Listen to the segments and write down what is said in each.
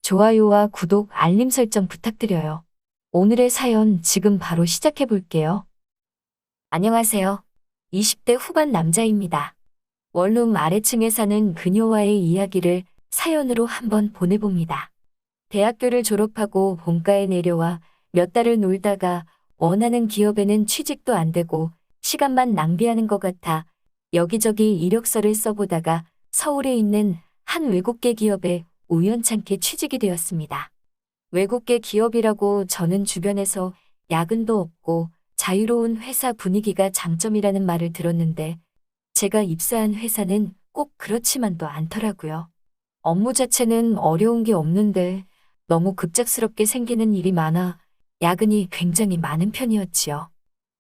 좋아요와 구독, 알림 설정 부탁드려요. 오늘의 사연 지금 바로 시작해 볼게요. 안녕하세요. 20대 후반 남자입니다. 원룸 아래층에 사는 그녀와의 이야기를 사연으로 한번 보내봅니다. 대학교를 졸업하고 본가에 내려와 몇 달을 놀다가 원하는 기업에는 취직도 안 되고 시간만 낭비하는 것 같아 여기저기 이력서를 써보다가 서울에 있는 한 외국계 기업에 우연찮게 취직이 되었습니다. 외국계 기업이라고 저는 주변에서 야근도 없고 자유로운 회사 분위기가 장점이라는 말을 들었는데 제가 입사한 회사는 꼭 그렇지만도 않더라고요. 업무 자체는 어려운 게 없는데 너무 급작스럽게 생기는 일이 많아 야근이 굉장히 많은 편이었지요.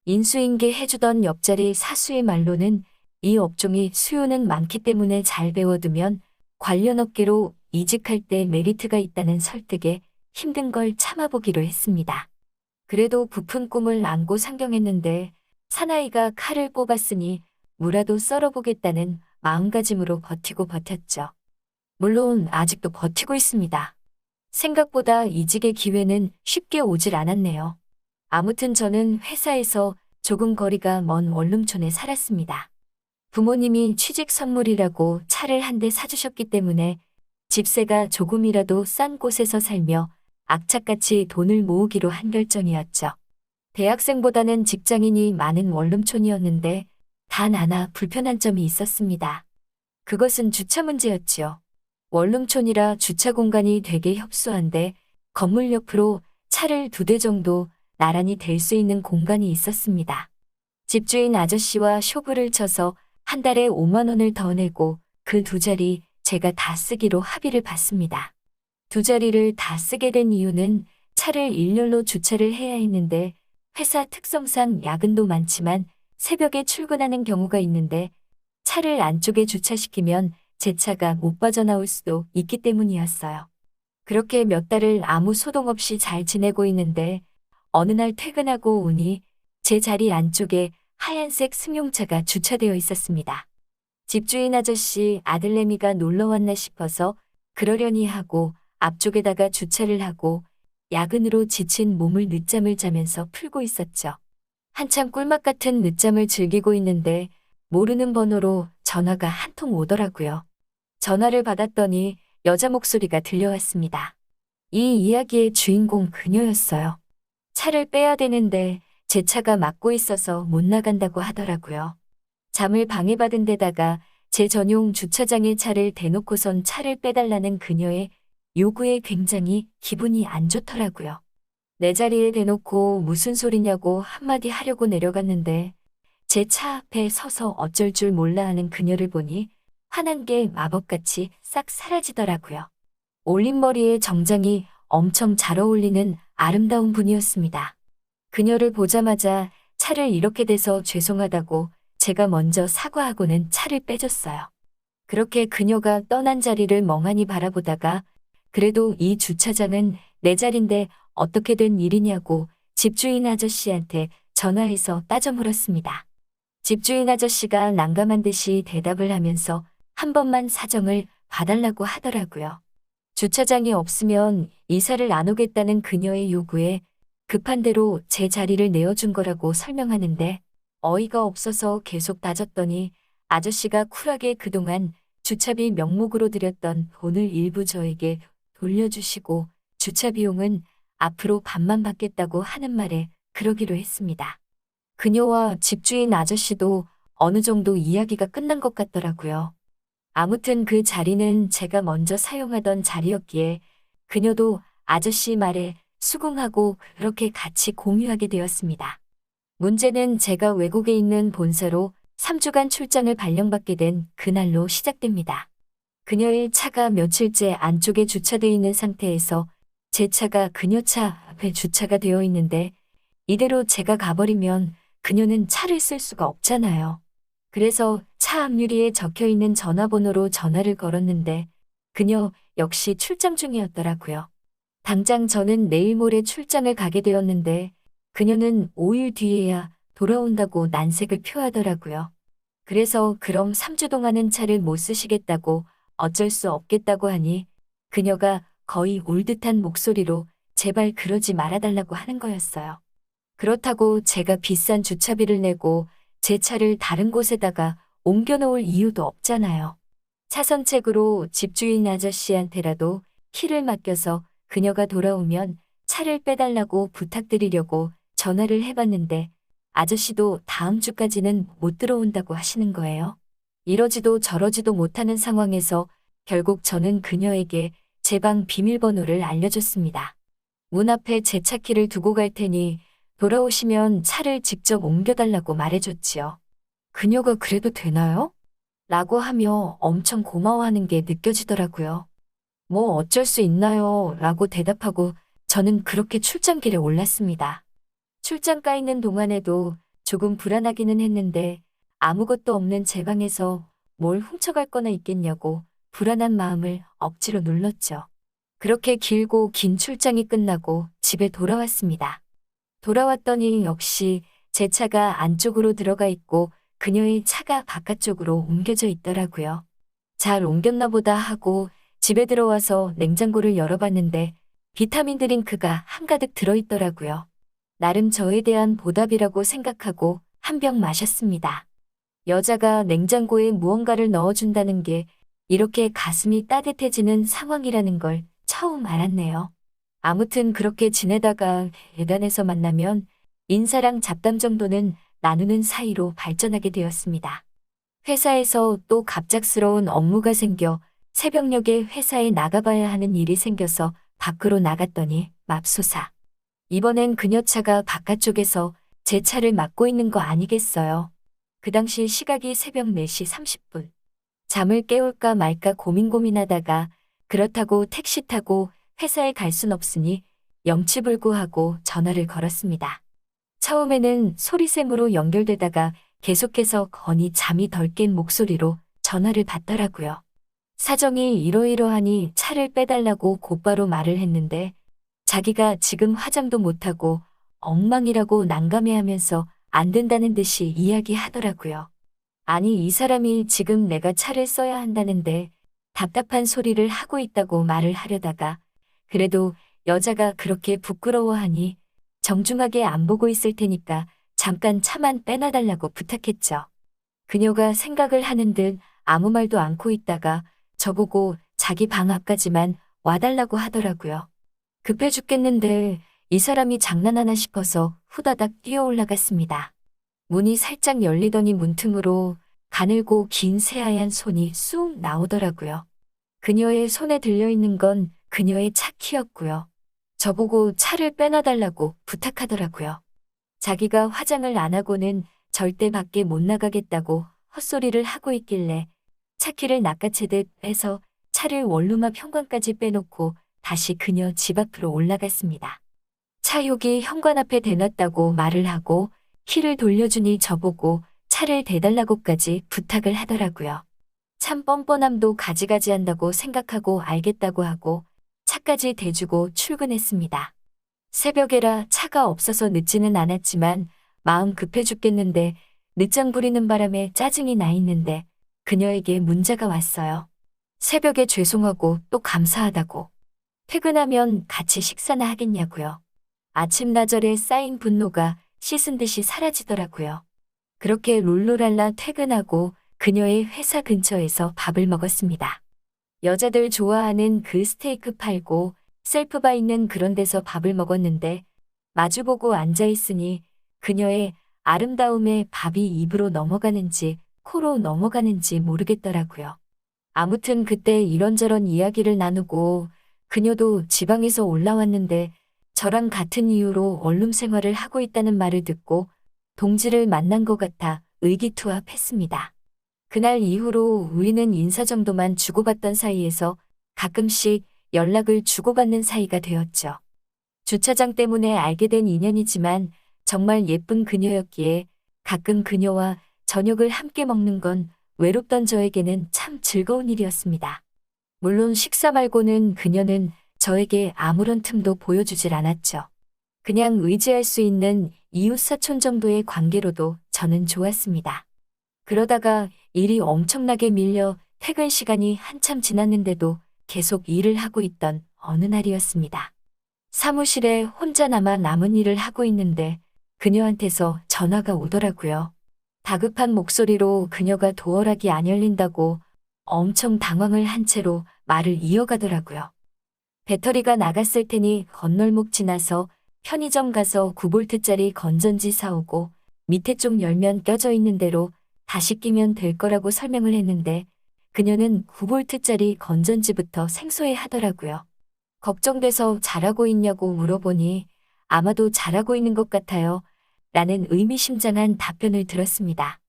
인수인계 해주던 옆자리 사수의 말로는 이 업종이 수요는 많기 때문에 잘 배워두면 관련 업계로 이직할 때 메리트가 있다는 설득에 힘든 걸 참아보기로 했습니다. 그래도 부푼 꿈을 안고 상경했는데 사나이가 칼을 뽑았으니 무라도 썰어보겠다는 마음가짐으로 버티고 버텼죠. 물론 아직도 버티고 있습니다. 생각보다 이직의 기회는 쉽게 오질 않았네요. 아무튼 저는 회사에서 조금 거리가 먼 원룸촌에 살았습니다. 부모님이 취직 선물이라고 차를 한 대 사주셨기 때문에 집세가 조금이라도 싼 곳에서 살며 악착같이 돈을 모으기로 한 결정이었죠. 대학생보다는 직장인이 많은 원룸촌이었는데 단 하나 불편한 점이 있었습니다. 그것은 주차 문제였지요. 원룸촌이라 주차 공간이 되게 협소한데 건물 옆으로 차를 2대 정도 나란히 댈 수 있는 공간이 있었습니다. 집주인 아저씨와 쇼부를 쳐서 한 달에 5만 원을 더 내고 그 2자리 제가 다 쓰기로 합의를 봤습니다. 2자리를 다 쓰게 된 이유는 차를 일렬로 주차를 해야 했는데 회사 특성상 야근도 많지만 새벽에 출근하는 경우가 있는데 차를 안쪽에 주차시키면 제 차가 못 빠져나올 수도 있기 때문이었어요. 그렇게 몇 달을 아무 소동 없이 잘 지내고 있는데 어느 날 퇴근하고 오니 제 자리 안쪽에 하얀색 승용차가 주차되어 있었습니다. 집주인 아저씨 아들내미가 놀러 왔나 싶어서 그러려니 하고 앞쪽에다가 주차를 하고 야근으로 지친 몸을 늦잠을 자면서 풀고 있었죠. 한참 꿀맛 같은 늦잠을 즐기고 있는데 모르는 번호로 전화가 한 통 오더라고요. 전화를 받았더니 여자 목소리가 들려왔습니다. 이 이야기의 주인공 그녀였어요. 차를 빼야 되는데 제 차가 막고 있어서 못 나간다고 하더라고요. 잠을 방해받은 데다가 제 전용 주차장에 차를 대놓고선 차를 빼달라는 그녀의 요구에 굉장히 기분이 안 좋더라고요. 내 자리에 대놓고 무슨 소리냐고 한마디 하려고 내려갔는데 제 차 앞에 서서 어쩔 줄 몰라 하는 그녀를 보니 화난 게 마법같이 싹 사라지더라고요. 올림머리에 정장이 엄청 잘 어울리는 아름다운 분이었습니다. 그녀를 보자마자 차를 이렇게 돼서 죄송하다고 제가 먼저 사과하고는 차를 빼줬어요. 그렇게 그녀가 떠난 자리를 멍하니 바라보다가 그래도 이 주차장은 내 자리인데 어떻게 된 일이냐고 집주인 아저씨한테 전화해서 따져 물었습니다. 집주인 아저씨가 난감한 듯이 대답을 하면서 한 번만 사정을 봐달라고 하더라고요. 주차장이 없으면 이사를 안 오겠다는 그녀의 요구에 급한 대로 제 자리를 내어준 거라고 설명하는데 어이가 없어서 계속 따졌더니 아저씨가 쿨하게 그동안 주차비 명목으로 들였던 돈을 일부 저에게 돌려주시고 주차 비용은 앞으로 반만 받겠다고 하는 말에 그러기로 했습니다. 그녀와 집주인 아저씨도 어느 정도 이야기가 끝난 것 같더라고요. 아무튼 그 자리는 제가 먼저 사용하던 자리였기에 그녀도 아저씨 말에 수긍하고 그렇게 같이 공유하게 되었습니다. 문제는 제가 외국에 있는 본사로 3주간 출장을 발령받게 된 그날로 시작됩니다. 그녀의 차가 며칠째 안쪽에 주차되어 있는 상태에서 제 차가 그녀 차 앞에 주차가 되어 있는데 이대로 제가 가버리면 그녀는 차를 쓸 수가 없잖아요. 그래서 차 앞유리에 적혀있는 전화번호로 전화를 걸었는데 그녀 역시 출장 중이었더라고요. 당장 저는 내일 모레 출장을 가게 되었는데 그녀는 5일 뒤에야 돌아온다고 난색을 표하더라고요. 그래서 그럼 3주 동안은 차를 못 쓰시겠다고 어쩔 수 없겠다고 하니 그녀가 거의 울 듯한 목소리로 제발 그러지 말아달라고 하는 거였어요. 그렇다고 제가 비싼 주차비를 내고 제 차를 다른 곳에다가 옮겨놓을 이유도 없잖아요. 차선책으로 집주인 아저씨한테라도 키를 맡겨서 그녀가 돌아오면 차를 빼달라고 부탁드리려고 전화를 해봤는데 아저씨도 다음 주까지는 못 들어온다고 하시는 거예요. 이러지도 저러지도 못하는 상황에서 결국 저는 그녀에게 제 방 비밀번호를 알려줬습니다. 문 앞에 제 차 키를 두고 갈 테니 돌아오시면 차를 직접 옮겨달라고 말해줬지요. 그녀가 그래도 되나요? 라고 하며 엄청 고마워하는 게 느껴지더라고요. 뭐 어쩔 수 있나요? 라고 대답하고 저는 그렇게 출장길에 올랐습니다. 출장 가 있는 동안에도 조금 불안하기는 했는데 아무것도 없는 제 방에서 뭘 훔쳐갈 거나 있겠냐고 불안한 마음을 억지로 눌렀죠. 그렇게 길고 긴 출장이 끝나고 집에 돌아왔습니다. 돌아왔더니 역시 제 차가 안쪽으로 들어가 있고 그녀의 차가 바깥쪽으로 옮겨져 있더라고요. 잘 옮겼나 보다 하고 집에 들어와서 냉장고를 열어봤는데 비타민 드링크가 한가득 들어있더라고요. 나름 저에 대한 보답이라고 생각하고 한 병 마셨습니다. 여자가 냉장고에 무언가를 넣어준다는 게 이렇게 가슴이 따뜻해지는 상황이라는 걸 처음 알았네요. 아무튼 그렇게 지내다가 예단에서 만나면 인사랑 잡담 정도는 나누는 사이로 발전하게 되었습니다. 회사에서 또 갑작스러운 업무가 생겨 새벽녘에 회사에 나가봐야 하는 일이 생겨서 밖으로 나갔더니 맙소사. 이번엔 그녀 차가 바깥쪽에서 제 차를 막고 있는 거 아니겠어요. 그 당시 시각이 새벽 4시 30분. 잠을 깨울까 말까 고민하다가 그렇다고 택시 타고 회사에 갈 순 없으니 염치불구하고 전화를 걸었습니다. 처음에는 소리샘으로 연결되다가 계속해서 거의 잠이 덜 깬 목소리로 전화를 받더라고요. 사정이 이러이러하니 차를 빼달라고 곧바로 말을 했는데 자기가 지금 화장도 못하고 엉망이라고 난감해하면서 안 된다는 듯이 이야기하더라고요. 아니 이 사람이 지금 내가 차를 써야 한다는데 답답한 소리를 하고 있다고 말을 하려다가 그래도 여자가 그렇게 부끄러워하니 정중하게 안 보고 있을 테니까 잠깐 차만 빼놔달라고 부탁했죠. 그녀가 생각을 하는 듯 아무 말도 않고 있다가 저보고 자기 방 앞까지만 와달라고 하더라고요. 급해 죽겠는데 이 사람이 장난하나 싶어서 후다닥 뛰어 올라갔습니다. 문이 살짝 열리더니 문틈으로 가늘고 긴 새하얀 손이 쑥 나오더라고요. 그녀의 손에 들려있는 건 그녀의 차 키였고요. 저보고 차를 빼놔달라고 부탁하더라고요. 자기가 화장을 안 하고는 절대 밖에 못 나가겠다고 헛소리를 하고 있길래 차 키를 낚아채듯 빼서 차를 원룸 앞 현관까지 빼놓고 다시 그녀 집 앞으로 올라갔습니다. 차 여기 현관 앞에 대놨다고 말을 하고 키를 돌려주니 저보고 차를 대달라고까지 부탁을 하더라고요. 참 뻔뻔함도 가지가지 한다고 생각하고 알겠다고 하고 차까지 대주고 출근했습니다. 새벽에라 차가 없어서 늦지는 않았지만 마음 급해 죽겠는데 늦장 부리는 바람에 짜증이 나 있는데 그녀에게 문자가 왔어요. 새벽에 죄송하고 또 감사하다고. 퇴근하면 같이 식사나 하겠냐고요. 아침나절에 쌓인 분노가 씻은 듯이 사라지더라고요. 그렇게 룰루랄라 퇴근하고 그녀의 회사 근처에서 밥을 먹었습니다. 여자들 좋아하는 그 스테이크 팔고 셀프바 있는 그런 데서 밥을 먹었는데 마주보고 앉아있으니 그녀의 아름다움에 밥이 입으로 넘어가는지 코로 넘어가는지 모르겠더라고요. 아무튼 그때 이런저런 이야기를 나누고 그녀도 지방에서 올라왔는데 저랑 같은 이유로 원룸 생활을 하고 있다는 말을 듣고 동지를 만난 것 같아 의기투합했습니다. 그날 이후로 우리는 인사 정도만 주고받던 사이에서 가끔씩 연락을 주고받는 사이가 되었죠. 주차장 때문에 알게 된 인연이지만 정말 예쁜 그녀였기에 가끔 그녀와 저녁을 함께 먹는 건 외롭던 저에게는 참 즐거운 일이었습니다. 물론 식사 말고는 그녀는 저에게 아무런 틈도 보여주질 않았죠. 그냥 의지할 수 있는 이웃사촌 정도의 관계로도 저는 좋았습니다. 그러다가 일이 엄청나게 밀려 퇴근 시간이 한참 지났는데도 계속 일을 하고 있던 어느 날이었습니다. 사무실에 혼자 남은 일을 하고 있는데 그녀한테서 전화가 오더라고요. 다급한 목소리로 그녀가 도어락이 안 열린다고 엄청 당황을 한 채로 말을 이어가더라고요. 배터리가 나갔을 테니 건널목 지나서 편의점 가서 9볼트짜리 건전지 사오고 밑에 쪽 열면 껴져 있는 대로 다시 끼면 될 거라고 설명을 했는데 그녀는 9볼트짜리 건전지부터 생소해 하더라고요. 걱정돼서 잘하고 있냐고 물어보니 아마도 잘하고 있는 것 같아요. 라는 의미심장한 답변을 들었습니다.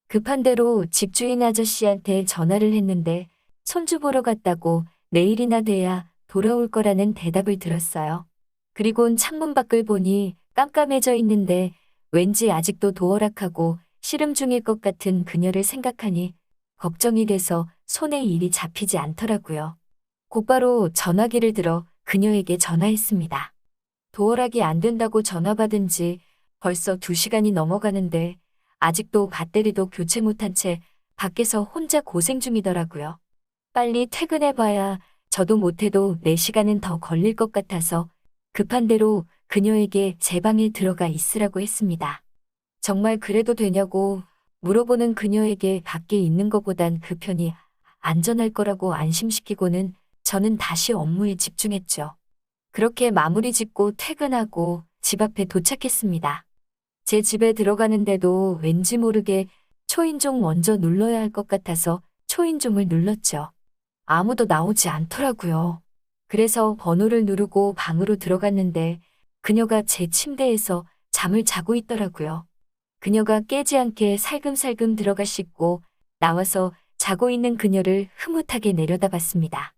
급한 대로 집주인 아저씨한테 전화를 했는데 손주 보러 갔다고 내일이나 돼야 돌아올 거라는 대답을 들었어요. 그리곤 창문 밖을 보니 깜깜해져 있는데 왠지 아직도 도어락하고 씨름 중일 것 같은 그녀를 생각하니 걱정이 돼서 손에 일이 잡히지 않더라고요. 곧바로 전화기를 들어 그녀에게 전화했습니다. 도어락이 안 된다고 전화 받은 지 벌써 2시간이 넘어가는데 아직도 배터리도 교체 못한 채 밖에서 혼자 고생 중이더라고요. 빨리 퇴근해봐야 저도 못해도 4시간은 더 걸릴 것 같아서 급한 대로 그녀에게 제 방에 들어가 있으라고 했습니다. 정말 그래도 되냐고 물어보는 그녀에게 밖에 있는 것보단 그 편이 안전할 거라고 안심시키고는 저는 다시 업무에 집중했죠. 그렇게 마무리 짓고 퇴근하고 집 앞에 도착했습니다. 제 집에 들어가는데도 왠지 모르게 초인종 먼저 눌러야 할 것 같아서 초인종을 눌렀죠. 아무도 나오지 않더라고요. 그래서 번호를 누르고 방으로 들어갔는데 그녀가 제 침대에서 잠을 자고 있더라고요. 그녀가 깨지 않게 살금살금 들어가 씻고 나와서 자고 있는 그녀를 흐뭇하게 내려다봤습니다.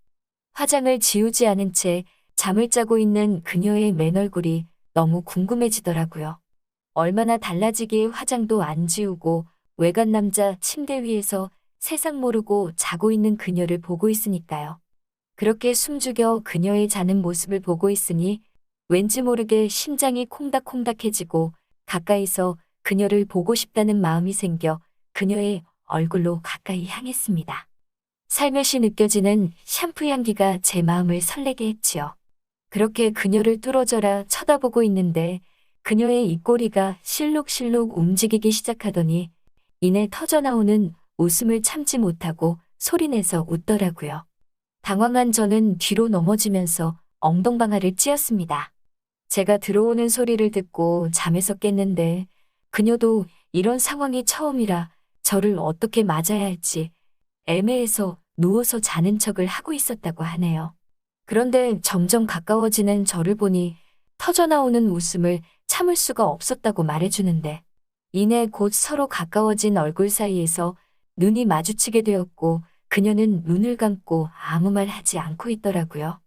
화장을 지우지 않은 채 잠을 자고 있는 그녀의 맨얼굴이 너무 궁금해지더라고요. 얼마나 달라지기에 화장도 안 지우고 외간 남자 침대 위에서 세상 모르고 자고 있는 그녀를 보고 있으니까요. 그렇게 숨죽여 그녀의 자는 모습을 보고 있으니 왠지 모르게 심장이 콩닥콩닥해지고 가까이서 그녀를 보고 싶다는 마음이 생겨 그녀의 얼굴로 가까이 향했습니다. 살며시 느껴지는 샴푸 향기가 제 마음을 설레게 했지요. 그렇게 그녀를 뚫어져라 쳐다보고 있는데 그녀의 입꼬리가 실룩실룩 움직이기 시작하더니 이내 터져나오는 웃음을 참지 못하고 소리내서 웃더라고요. 당황한 저는 뒤로 넘어지면서 엉덩방아를 찧었습니다. 제가 들어오는 소리를 듣고 잠에서 깼는데 그녀도 이런 상황이 처음이라 저를 어떻게 맞아야 할지 애매해서 누워서 자는 척을 하고 있었다고 하네요. 그런데 점점 가까워지는 저를 보니 터져나오는 웃음을 참을 수가 없었다고 말해주는데 이내 곧 서로 가까워진 얼굴 사이에서 눈이 마주치게 되었고 그녀는 눈을 감고 아무 말 하지 않고 있더라고요.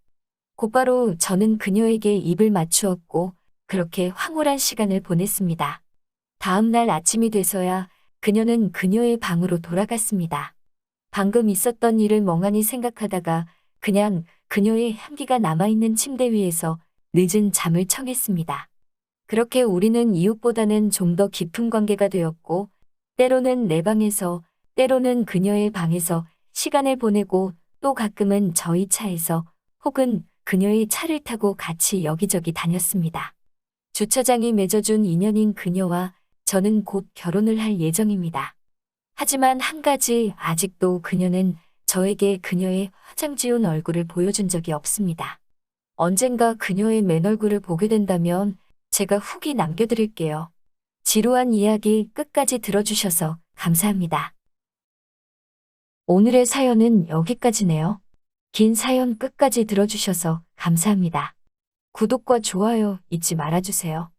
곧바로 저는 그녀에게 입을 맞추었고 그렇게 황홀한 시간을 보냈습니다. 다음 날 아침이 돼서야 그녀는 그녀의 방으로 돌아갔습니다. 방금 있었던 일을 멍하니 생각하다가 그냥 그녀의 향기가 남아있는 침대 위에서 늦은 잠을 청했습니다. 그렇게 우리는 이웃보다는 좀 더 깊은 관계가 되었고 때로는 내 방에서 때로는 그녀의 방에서 시간을 보내고 또 가끔은 저희 차에서 혹은 그녀의 차를 타고 같이 여기저기 다녔습니다. 주차장이 맺어준 인연인 그녀와 저는 곧 결혼을 할 예정입니다. 하지만 한 가지 아직도 그녀는 저에게 그녀의 화장 지운 얼굴을 보여준 적이 없습니다. 언젠가 그녀의 맨얼굴을 보게 된다면 제가 후기 남겨드릴게요. 지루한 이야기 끝까지 들어주셔서 감사합니다. 오늘의 사연은 여기까지네요. 긴 사연 끝까지 들어주셔서 감사합니다. 구독과 좋아요 잊지 말아주세요.